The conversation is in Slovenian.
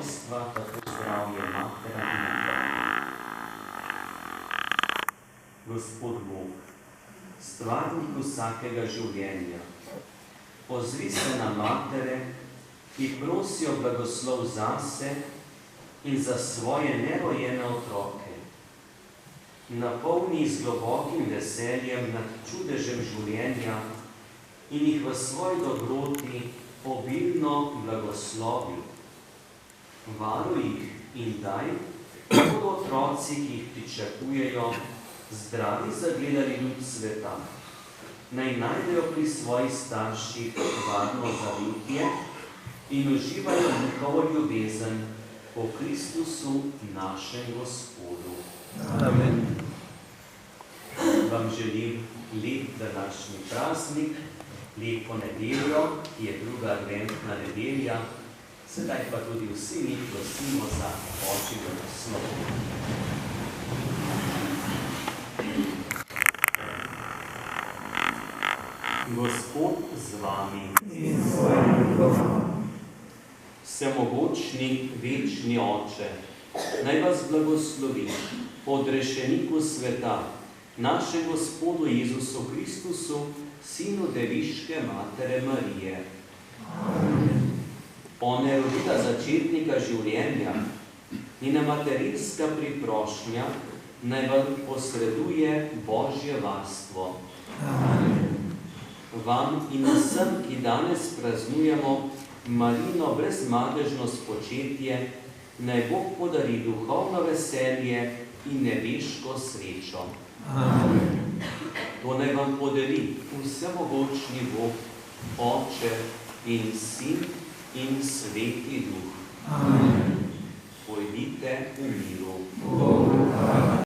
rojstva, tako zdravje matera in otroka. Gospod Bog, stvarnik vsakega življenja, pozri se na matere, ki prosijo blagoslov zase in za svoje nerojene otroke. Napolni z globokim veseljem nad čudežem življenja in jih v svoji dobroti obilno blagoslovi. Varuj jih in daj, da bodo otroci, ki jih pričakujejo, zdravi zagledali luč sveta. Naj najdejo pri svojih starših varno zavetje in uživajo njihovo ljubezen po Kristusu našem Gospodu. Amen. Vam želim lep današnji praznik, lepo nedeljo, ki je druga adventna nedelja. Sedaj pa tudi vsi mi prosimo za oči blagoslov. Gospod z vami. In s tvojim duhom. Vsemogočni, večni Oče, naj vas blagoslovi, odrešeniku sveta, našem Gospodu Jezusu Kristusu, Sinu deviške Matere Marije. Amen. On je rodila začetnika življenja, njena materinska priprošnja naj vam posreduje Božje varstvo. Amen. Vam in vsem, ki danes praznujemo Marino brezmadežno spočetje, naj Bog podari duhovno veselje in nebeško srečo. Amen. To naj vam podari vsemogočni Bog, Oče in Sin in Sveti Duh. Amen. Pojdite v miru.